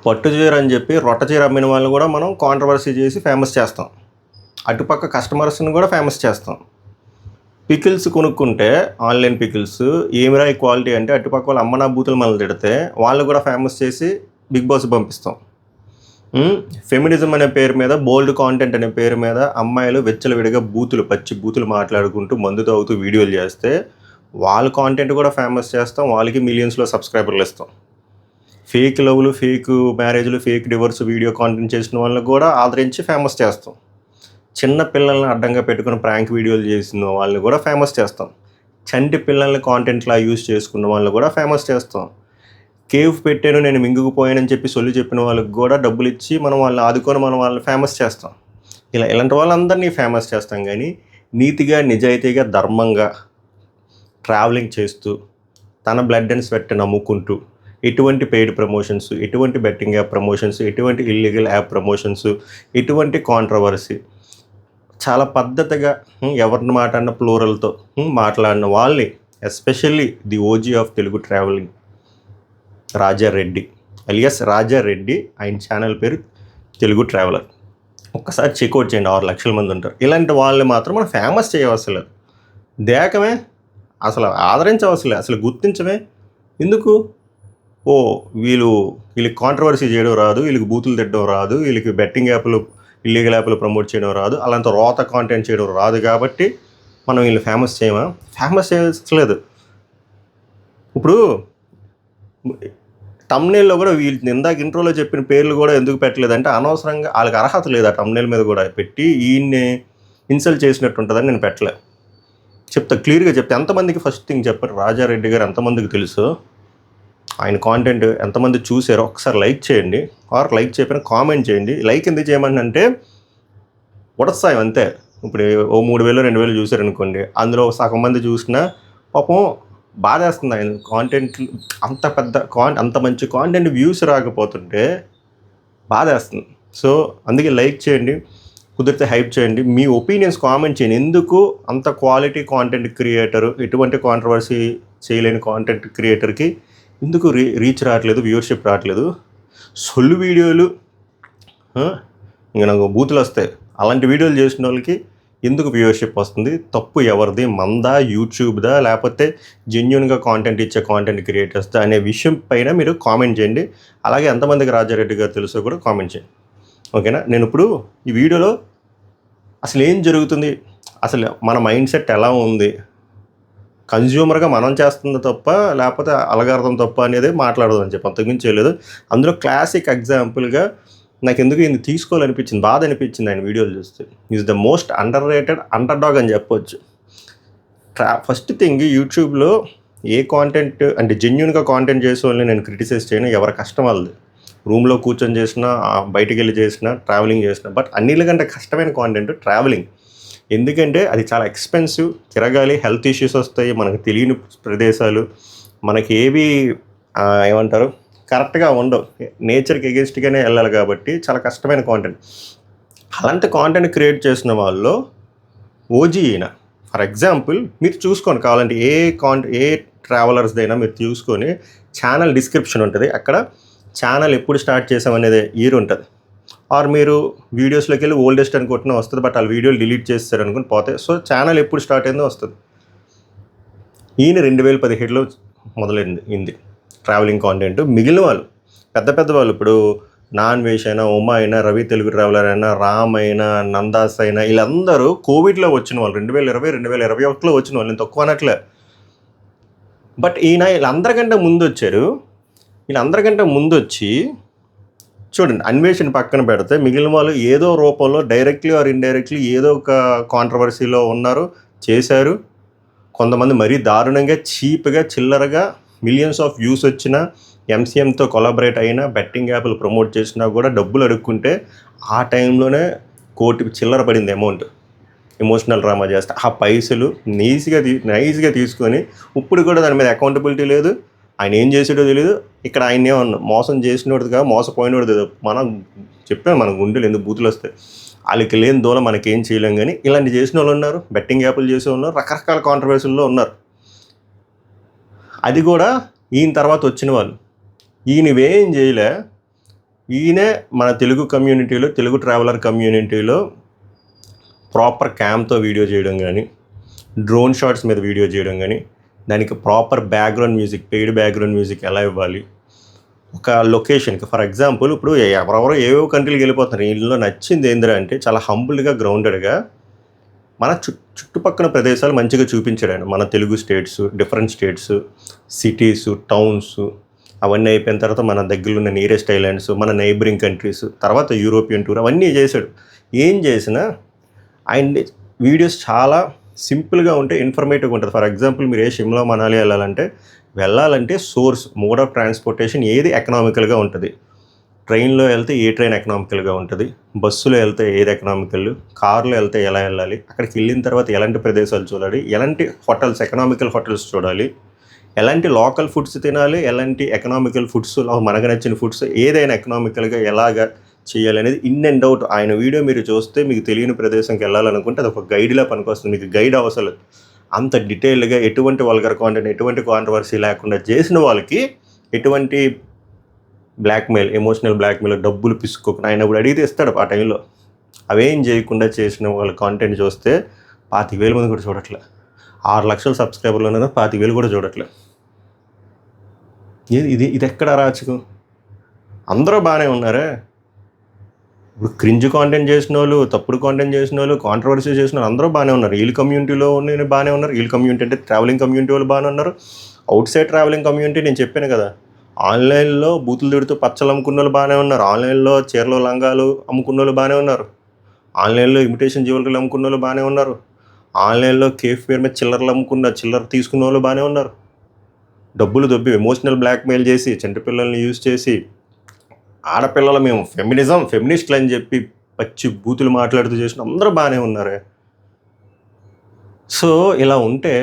పట్టు చీర అని చెప్పి రొట్ట చీర అమ్మిన వాళ్ళని కూడా మనం కాంట్రవర్సీ చేసి ఫేమస్ చేస్తాం. అటుపక్క కస్టమర్స్ని కూడా ఫేమస్ చేస్తాం. పికిల్స్ కొనుక్కుంటే ఆన్లైన్ పికిల్స్ ఏమిరా క్వాలిటీ అంటే అటుపక్క వాళ్ళు అమ్మనా బూతులు మనల్ని తిడితే వాళ్ళు కూడా ఫేమస్ చేసి బిగ్ బాస్ పంపిస్తాం. ఫెమినిజం అనే పేరు మీద, బోల్డ్ కాంటెంట్ అనే పేరు మీద అమ్మాయిలు వెచ్చలవిడిగా పచ్చి బూతులు మాట్లాడుకుంటూ మందు తాగుతూ వీడియోలు చేస్తే వాళ్ళ కాంటెంట్ కూడా ఫేమస్ చేస్తాం. వాళ్ళకి మిలియన్స్లో సబ్స్క్రైబర్లు ఇస్తాం. ఫేక్ లవ్లు, ఫేక్ మ్యారేజ్లు, ఫేక్ డివోర్స్ వీడియో కాంటెంట్ చేసిన వాళ్ళని కూడా ఆదరించి ఫేమస్ చేస్తాం. చిన్న పిల్లల్ని అడ్డంగా పెట్టుకుని ప్రాంక్ వీడియోలు చేసిన వాళ్ళని కూడా ఫేమస్ చేస్తాం. చంటి పిల్లల్ని కాంటెంట్లా యూజ్ చేసుకున్న వాళ్ళని కూడా ఫేమస్ చేస్తాం. కేవ్ పెట్టాను నేను మింగుకుపోయానని చెప్పి సొల్లు చెప్పిన వాళ్ళకి కూడా డబ్బులు ఇచ్చి మనం వాళ్ళని ఆదుకొని మనం వాళ్ళని ఫేమస్ చేస్తాం. ఇలాంటి వాళ్ళందరినీ ఫేమస్ చేస్తాం. కానీ నీతిగా, నిజాయితీగా, ధర్మంగా ట్రావెలింగ్ చేస్తూ తన బ్లడ్ అండ్ స్వెట్ నమ్ముకుంటూ ఎటువంటి పెయిడ్ ప్రమోషన్స్, ఎటువంటి బెట్టింగ్ యాప్ ప్రమోషన్స్, ఎటువంటి ఇల్లీగల్ యాప్ ప్రమోషన్స్, ఎటువంటి కాంట్రవర్సీ, చాలా పద్ధతిగా ఎవరిని మాట్లాడిన ప్లూరల్తో మాట్లాడిన వాళ్ళని, especially the OG of Telugu travelling Rajareddy alias Rajareddy, ఆయన ఛానల్ పేరు తెలుగు ట్రావెలర్. ఒక్కసారి చెక్అవుట్ చేయండి, 6 లక్షల మంది ఉంటారు. ఇలాంటి వాళ్ళని మాత్రం మనం ఫేమస్ చేయవసరం, దేకమే, అసలు ఆదరించవసలే, అసలు గుర్తించమే. ఎందుకు? వీళ్ళకి కాంట్రవర్సీ చేయడం రాదు, వీళ్ళకి బూతులు తిట్టడం రాదు, వీళ్ళకి బెట్టింగ్ యాప్లు, ఇల్లీగల్ యాప్లు ప్రమోట్ చేయడం రాదు, అలాంటి రోత కాంటెంట్ చేయడం రాదు కాబట్టి మనం వీళ్ళు ఫేమస్ చేయమా? ఫేమస్ చేయలేదు. ఇప్పుడు తమ్నేల్లో కూడా వీళ్ళు ఇందాక ఇంట్రోలో చెప్పిన పేర్లు కూడా ఎందుకు పెట్టలేదంటే అనవసరంగా వాళ్ళకి అర్హత లేదు. ఆ తమ్నేల్ మీద కూడా పెట్టి ఈయన్ని ఇన్సల్ట్ చేసినట్టు ఉంటుందని నేను పెట్టలే. క్లియర్గా చెప్తే ఎంతమందికి ఫస్ట్ థింగ్ చెప్పారు, రాజారెడ్డి గారు ఎంతమందికి తెలుసు, ఆయన కాంటెంట్ ఎంతమంది చూసారో ఒకసారి లైక్ చేయండి, ఆర్ లైక్ చేయకపోయినా కామెంట్ చేయండి. లైక్ ఎందుకు చేయమని అంటే ఉడసాయం అంతే. ఇప్పుడు 3,000 2,000 చూసారనుకోండి, అందులో సగం మంది చూసినా పాపం బాధేస్తుంది. ఆయన కాంటెంట్ అంత మంచి కాంటెంట్ వ్యూస్ రాకపోతుంటే బాధేస్తుంది. సో అందుకే లైక్ చేయండి, కుదిరితే హైప్ చేయండి, మీ ఒపీనియన్స్ కామెంట్ చేయండి. ఎందుకు అంత క్వాలిటీ కాంటెంట్ క్రియేటరు, ఎటువంటి కాంట్రవర్సీ చేయలేని కాంటెంట్ క్రియేటర్కి ఎందుకు రీచ్ రావట్లేదు, వ్యూవర్షిప్ రావట్లేదు? సొల్లు వీడియోలు, ఇంకా నాకు బూతులు వస్తాయి, అలాంటి వీడియోలు చేసిన వాళ్ళకి ఎందుకు వ్యూవర్షిప్ వస్తుంది? తప్పు ఎవరిది, మందా, యూట్యూబ్దా, లేకపోతే జెన్యున్గా కాంటెంట్ ఇచ్చే కాంటెంట్ క్రియేటర్స్దా అనే విషయం పైన మీరు కామెంట్ చేయండి. అలాగే ఎంతమందికి రాజారెడ్డి గారు తెలుసో కూడా కామెంట్ చేయండి. ఓకేనా? నేను ఇప్పుడు ఈ వీడియోలో అసలు ఏం జరుగుతుంది, అసలు మన మైండ్ సెట్ ఎలా ఉంది, కన్జ్యూమర్గా మనం చేస్తుంది తప్ప లేకపోతే అలగార్థం తప్ప అనేది మాట్లాడదు అని చెప్పి అంతకుమించి చేయలేదు. అందులో క్లాసిక్ ఎగ్జాంపుల్గా నాకు ఎందుకు ఇది తీసుకోవాలనిపించింది, బాధ అనిపించింది ఆయన వీడియోలు చూస్తే. Is the most under rated under dog అని చెప్పొచ్చు. ఫస్ట్ థింగ్, యూట్యూబ్లో ఏ కాంటెంట్ అంటే జెన్యున్గా కాంటెంట్ చేసే వాళ్ళని నేను క్రిటిసైజ్ చేయను, ఎవరి కష్టం వాళ్ళది. రూమ్లో కూర్చొని చేసినా, బయటికి వెళ్ళి చేసినా, ట్రావెలింగ్ చేసినా. బట్ అన్నిటికంటే కష్టమైన కాంటెంట్ ట్రావెలింగ్. ఎందుకంటే అది చాలా ఎక్స్పెన్సివ్, తిరగాలి, హెల్త్ ఇష్యూస్ వస్తాయి, మనకు తెలియని ప్రదేశాలు, మనకి ఏవి ఏమంటారు కరెక్ట్గా ఉండవు, నేచర్కి ఎగెన్స్ట్గానే వెళ్ళాలి కాబట్టి చాలా కష్టమైన కాంటెంట్. అలాంటి కాంటెంట్ క్రియేట్ చేసిన వాళ్ళు ఓజీ అయినా. ఫర్ ఎగ్జాంపుల్ మీరు చూసుకోండి, కావాలంటే ఏ ట్రావెలర్స్దైనా మీరు చూసుకొని ఛానల్ డిస్క్రిప్షన్ ఉంటుంది, అక్కడ ఛానల్ ఎప్పుడు స్టార్ట్ చేసామనేది ఇయర్ ఉంటుంది. ఆర్ మీరు వీడియోస్లోకి వెళ్ళి ఓల్డెస్ట్ అని కొట్టినా వస్తుంది, బట్ వాళ్ళు వీడియోలు డిలీట్ చేస్తారు అనుకుని పోతే. సో ఛానల్ ఎప్పుడు స్టార్ట్ అయిందో వస్తుంది. ఈయన 2017లో మొదలైంది ట్రావెలింగ్ కాంటెంట్. మిగిలిన వాళ్ళు పెద్ద వాళ్ళు, ఇప్పుడు నాన్ వేష్ అయినా, ఉమా అయినా, రవి తెలుగు ట్రావెలర్ అయినా, రామ్ అయినా, నందాస్ అయినా, వీళ్ళందరూ కోవిడ్లో వచ్చిన వాళ్ళు, 2020 2021లో వచ్చిన వాళ్ళు, నేను తక్కువ అనట్లే. బట్ వీళ్ళందరికంటే ముందు వచ్చారు. వీళ్ళందరికంటే ముందు వచ్చి చూడండి, అన్వేషణ పక్కన పెడితే మిగిలిన వాళ్ళు ఏదో రూపంలో డైరెక్ట్లీ ఆర్ ఇండైరెక్ట్లీ ఏదో ఒక కాంట్రవర్సీలో ఉన్నారు, చేశారు. కొంతమంది మరీ దారుణంగా, చీప్గా, చిల్లరగా మిలియన్స్ ఆఫ్ వ్యూస్ వచ్చినా, ఎంసీఎంతో కొలాబరేట్ అయినా, బెట్టింగ్ యాప్లు ప్రమోట్ చేసినా కూడా డబ్బులు అడుక్కుంటే ఆ టైంలోనే 1 కోటి చిల్లర పడింది అమౌంట్. ఎమోషనల్ డ్రామా చేస్తే ఆ పైసలు నైస్గా తీసుకొని ఇప్పుడు కూడా దాని మీద అకౌంటబిలిటీ లేదు. ఆయన ఏం చేసాడో తెలియదు. ఇక్కడ ఆయన ఏమన్నా మోసం చేసినోడుగా, మోసపోయినోడు మనం చెప్పాను, మన గుండెలు ఎందుకు బూతులు వస్తాయి. వాళ్ళకి లేని దూరం మనకేం చేయలేం. కానీ ఇలాంటి చేసిన వాళ్ళు ఉన్నారు, బెట్టింగ్ యాప్లు చేసే ఉన్నారు, రకరకాల కాంట్రవర్సీల్లో ఉన్నారు. అది కూడా ఈయన తర్వాత వచ్చిన వాళ్ళు. ఈయనవేం చేయలే, ఈయనే మన తెలుగు కమ్యూనిటీలో, తెలుగు ట్రావెలర్ కమ్యూనిటీలో ప్రాపర్ క్యామ్తో వీడియో చేయడం కానీ, డ్రోన్ షాట్స్ మీద వీడియో చేయడం కానీ, దానికి proper background music, paid background music ఎలా ఇవ్వాలి, ఒక లొకేషన్కి ఫర్ ఎగ్జాంపుల్ ఇప్పుడు ఎవరెవరో ఏవో కంట్రీకి వెళ్ళిపోతున్నారు. వీళ్ళలో నచ్చింది ఏందిరా అంటే చాలా హంబుల్గా, గ్రౌండెడ్గా మన చుట్టుపక్కల ప్రదేశాలు మంచిగా చూపించాడు ఆయన. మన Telugu states, different states, cities, towns, అవన్నీ అయిపోయిన తర్వాత మన దగ్గరలో ఉన్న నియరెస్ట్ ఐలాండ్స్, మన నైబరింగ్ కంట్రీస్, తర్వాత యూరోపియన్ టూర్, అవన్నీ చేశాడు. ఏం చేసినా ఆయన వీడియోస్ చాలా సింపుల్గా ఉంటే ఇన్ఫర్మేటివ్గా ఉంటుంది. ఫర్ ఎగ్జాంపుల్ మీరు షిమ్లా, మనాలి వెళ్ళాలంటే సోర్స్, మోడ్ ఆఫ్ ట్రాన్స్పోర్టేషన్ ఏది ఎకనామికల్గా ఉంటుంది, ట్రైన్లో వెళ్తే ఏ ట్రైన్ ఎకనామికల్గా ఉంటుంది, బస్సులో వెళ్తే ఏది ఎకనామికల్, కార్లో వెళ్తే ఎలా వెళ్ళాలి, అక్కడికి వెళ్ళిన తర్వాత ఎలాంటి ప్రదేశాలు చూడాలి, ఎలాంటి హోటల్స్, ఎకనామికల్ హోటల్స్ చూడాలి, ఎలాంటి లోకల్ ఫుడ్స్ తినాలి, ఎలాంటి ఎకనామికల్ ఫుడ్స్, మనకు నచ్చిన ఫుడ్స్ ఏదైనా ఎకనామికల్గా ఎలాగా చేయాలనేది ఇన్ అండ్ అవుట్ ఆయన వీడియో మీరు చూస్తే మీకు తెలియని ప్రదేశంకి వెళ్ళాలనుకుంటే అది ఒక గైడ్లా పనికొస్తుంది. మీకు గైడ్ అవసరం అంత డీటెయిల్గా, ఎటువంటి వల్గర్ కాంటెంట్, ఎటువంటి కాంట్రవర్సీ లేకుండా చేసిన వాళ్ళకి ఎటువంటి బ్లాక్మెయిల్, ఎమోషనల్ బ్లాక్మెయిల్, డబ్బులు పిసుకోకుండా ఆయన ఇప్పుడు అడిగితే ఇస్తాడు ఆ టైంలో. అవేం చేయకుండా చేసిన వాళ్ళ కాంటెంట్ చూస్తే 25,000 మంది కూడా చూడట్లే. 6 లక్షల సబ్స్క్రైబర్లు ఉన్నదా 25,000 కూడా చూడట్లే. ఇది ఎక్కడ అరాచకం? అందరూ బాగానే ఉన్నారే. ఇప్పుడు క్రింజ్ కాంటెంట్ చేసిన వాళ్ళు, తప్పుడు కాంటెంట్ చేసిన వాళ్ళు, కాంట్రవర్సీ చేసిన వాళ్ళు అందరూ బాగానే ఉన్నారు. వీళ్ళ కమ్యూనిటీలో ఉన్న బాగానే ఉన్నారు. వీళ్ళ కమ్యూనిటీ అంటే ట్రావెలింగ్ కమ్యూనిటీ వాళ్ళు బాగానే ఉన్నారు. అవుట్ సైడ్ ట్రావెలింగ్ కమ్యూనిటీ నేను చెప్పాను కదా, ఆన్లైన్లో బూతులు తిడుతూ పచ్చలు అమ్ముకున్న వాళ్ళు బాగానే ఉన్నారు. ఆన్లైన్లో చీరలు, లంగాలు అమ్ముకున్న వాళ్ళు బాగానే ఉన్నారు. ఆన్లైన్లో ఇమిటేషన్ జ్యువెలరీలు అమ్ముకున్న వాళ్ళు బాగానే ఉన్నారు. ఆన్లైన్లో కేఫ్ పేరు మీద చిల్లర తీసుకున్న వాళ్ళు బాగానే ఉన్నారు. డబ్బులు దొబ్బి ఎమోషనల్ బ్లాక్మెయిల్ చేసి, చంటిపిల్లల్ని యూజ్ చేసి, ఆడపిల్లలు మేము ఫెమినిస్టులు అని చెప్పి పచ్చి బూతులు మాట్లాడుతూ చేసిన అందరూ బాగానే ఉన్నారే. సో ఇలా ఉంటే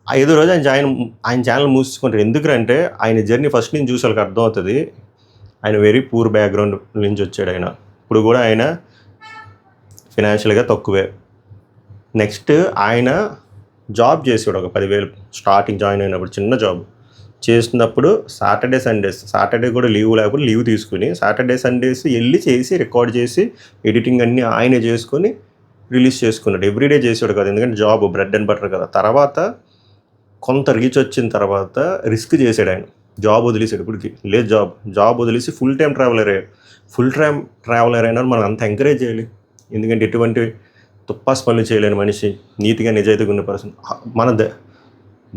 5 రోజు ఆయన ఛానల్ మూసుకుంటారు. ఎందుకంటే ఆయన జర్నీ ఫస్ట్ నుంచి చూసి వాళ్ళకి అర్థమవుతుంది. ఆయన వెరీ పూర్ బ్యాక్గ్రౌండ్ నుంచి వచ్చాడు ఆయన. ఇప్పుడు కూడా ఆయన ఫినాన్షియల్గా తక్కువే. నెక్స్ట్ ఆయన జాబ్ చేసాడు ఒక 10,000 స్టార్టింగ్ జాయిన్ అయినప్పుడు, చిన్న జాబ్ చేసినప్పుడు సాటర్డే కూడా లీవ్ లేకపోతే లీవ్ తీసుకుని సాటర్డే సండేస్ వెళ్ళి చేసి, రికార్డ్ చేసి, ఎడిటింగ్ అన్నీ ఆయనే చేసుకొని రిలీజ్ చేసుకున్నాడు. ఎవ్రీడే చేసాడు కదా, ఎందుకంటే జాబ్ బ్రెడ్ అండ్ బటర్ కదా. తర్వాత కొంత రీచ్ వచ్చిన తర్వాత రిస్క్ చేశాడు ఆయన, జాబ్ వదిలేసాడు. ఇప్పటికి లేదు జాబ్ వదిలేసి ఫుల్ టైం ట్రావెలర్ అయినా మనం అంత ఎంకరేజ్ చేయాలి. ఎందుకంటే ఎటువంటి తుప్పాస్ పనులు చేయలేని మనిషి, నీతిగా నిజాయితీగా ఉన్న పర్సన్.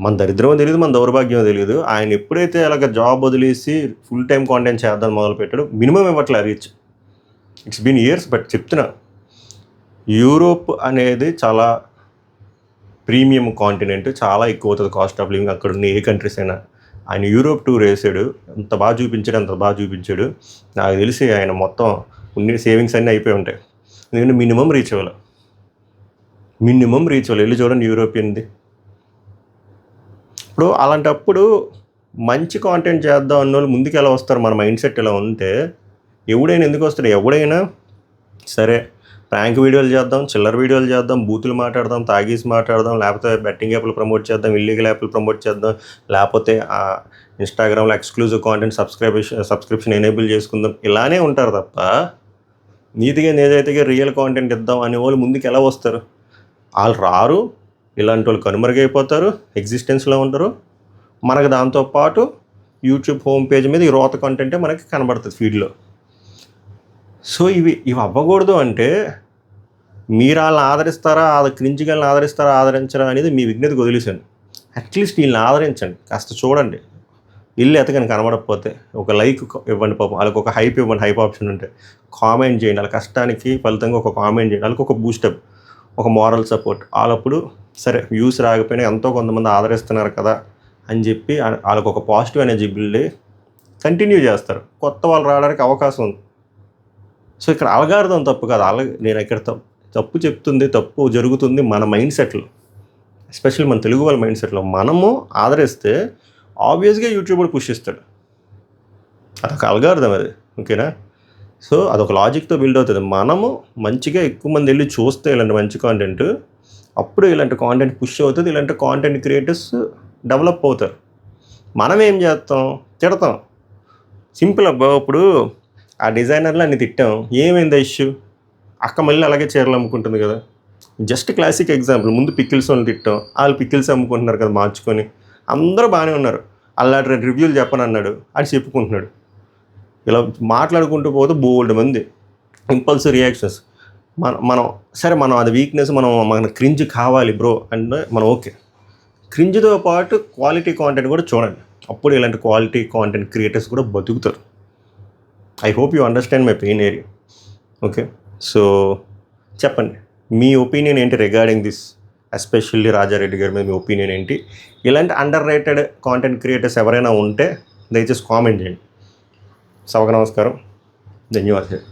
మన దరిద్రమో తెలియదు, మన దౌర్భాగ్యమో తెలియదు. ఆయన ఎప్పుడైతే అలాగ జాబ్ వదిలేసి ఫుల్ టైం కాంటెంట్ చేద్దాం మొదలుపెట్టాడు, మినిమం ఇవ్వట్లే reach. It's been years. But చెప్తున్నా, యూరోప్ అనేది చాలా ప్రీమియం కాంటినెంట్, చాలా ఎక్కువ అవుతుంది కాస్ట్ ఆఫ్ లివింగ్. అక్కడ ఉన్న ఏ కంట్రీస్ అయినా. ఆయన యూరోప్ టూర్ వేసాడు, అంత బాగా చూపించాడు. నాకు తెలిసి ఆయన మొత్తం ఉన్న సేవింగ్స్ అన్నీ అయిపోయి ఉంటాయి. ఎందుకంటే మినిమం రీచ్ అవ్వాలి. వెళ్ళి చూడండి యూరోపియన్ది. ఇప్పుడు అలాంటప్పుడు మంచి కాంటెంట్ చేద్దాం అన్న వాళ్ళు ముందుకు ఎలా వస్తారు? మన మైండ్ సెట్ ఎలా ఉంటే ఎవడైనా ఎందుకు వస్తాడు? ఎవడైనా సరే ప్రాంక్ వీడియోలు చేద్దాం, చిల్లర వీడియోలు చేద్దాం, బూతులు మాట్లాడదాం, తాగేసి మాట్లాడదాం, లేకపోతే బెట్టింగ్ యాప్లు ప్రమోట్ చేద్దాం, ఇల్లీగల్ యాప్లు ప్రమోట్ చేద్దాం, లేకపోతే ఇన్స్టాగ్రామ్లో ఎక్స్క్లూజివ్ కాంటెంట్ సబ్స్క్రిప్షన్ ఎనేబుల్ చేసుకుందాం, ఇలానే ఉంటారు తప్ప నీతిగా నిజాయితీగా రియల్ కాంటెంట్ ఇద్దాం అనే వాళ్ళు ముందుకు ఎలా వస్తారు? వాళ్ళు రారు. ఇలాంటి వాళ్ళు కనుమరుగైపోతారు, ఎగ్జిస్టెన్స్లో ఉంటారు. మనకు దాంతోపాటు యూట్యూబ్ హోమ్ పేజ్ మీద ఈ రోత కంటెంటే మనకి కనబడుతుంది ఫీడ్లో. సో ఇవి అవ్వకూడదు అంటే మీరు వాళ్ళని ఆదరిస్తారా, క్రింజిగాళ్ళని ఆదరించరా అనేది మీ విజ్ఞతకు వదిలేసాను. అట్లీస్ట్ వీళ్ళని ఆదరించండి, కాస్త చూడండి. ఇల్లు ఎతకని కనబడకపోతే ఒక లైక్ ఇవ్వండి, పాపం వాళ్ళకి ఒక హైప్ ఇవ్వండి. హైప్ ఆప్షన్ ఉంటే కామెంట్ చేయండి, వాళ్ళ కష్టానికి ఫలితంగా ఒక కామెంట్ చేయండి, వాళ్ళకి ఒక బూస్టప్, ఒక మారల్ సపోర్ట్. వాళ్ళప్పుడు సరే వ్యూస్ రాకపోయినా ఎంతో కొంతమంది ఆదరిస్తున్నారు కదా అని చెప్పి వాళ్ళకి ఒక పాజిటివ్ ఎనర్జీ బిల్డ్ కంటిన్యూ చేస్తారు. కొత్త వాళ్ళు రావడానికి అవకాశం ఉంది. సో ఇక్కడ అలగార్థం తప్పు కాదు. నేను ఇక్కడ తప్పు చెప్తుంది, తప్పు జరుగుతుంది మన మైండ్ సెట్లో, ఎస్పెషల్లీ మన తెలుగు వాళ్ళ మైండ్ సెట్లో. మనము ఆదరిస్తే ఆబ్వియస్గా యూట్యూబ్ పుష్ ఇస్తాడు. అదొక అలగార్థం అది, ఓకేనా? సో అదొక లాజిక్తో బిల్డ్ అవుతుంది. మనము మంచిగా ఎక్కువ మంది వెళ్ళి చూస్తే ఇలాంటి మంచి కాంటెంట్, అప్పుడు ఇలాంటి కాంటెంట్ పుష్ అవుతుంది, ఇలాంటి కాంటెంట్ క్రియేటర్స్ డెవలప్ అవుతారు. మనం ఏం చేస్తాం? తిడతాం. సింపుల్ అబ్బా. ఇప్పుడు ఆ డిజైనర్లు అన్ని తిట్టాం, ఏమైంది ఇష్యూ? అక్క మళ్ళీ అలాగే చీరలు అమ్ముకుంటుంది కదా. Just classic example. ముందు పికిల్స్ వాళ్ళని తిట్టాం, వాళ్ళు పికిల్స్ అమ్ముకుంటున్నారు కదా మార్చుకొని, అందరూ బాగానే ఉన్నారు. అలాంటి 2 రివ్యూలు చెప్పనన్నాడు, అది చెప్పుకుంటున్నాడు. ఇలా మాట్లాడుకుంటూ పోతే బోల్డ్ మంది ఇంపల్సివ్ రియాక్షన్స్. మనం సరే, మనం అది వీక్నెస్, మన క్రింజ్ కావాలి బ్రో అంటే మనం ఓకే. క్రింజ్తో పాటు క్వాలిటీ కాంటెంట్ కూడా చూడండి, అప్పుడు ఇలాంటి క్వాలిటీ కాంటెంట్ క్రియేటర్స్ కూడా బతుకుతారు. I hope you understand my pain area. Okay, so చెప్పండి మీ ఒపీనియన్ ఏంటి రిగార్డింగ్ దిస్, ఎస్పెషల్లీ రాజారెడ్డి గారి మీద మీ ఒపీనియన్ ఏంటి? ఇలాంటి అండర్ రేటెడ్ కాంటెంట్ క్రియేటర్స్ ఎవరైనా ఉంటే దయచేసి కామెంట్ చేయండి. సభకు నమస్కారం, ధన్యవాదాలు.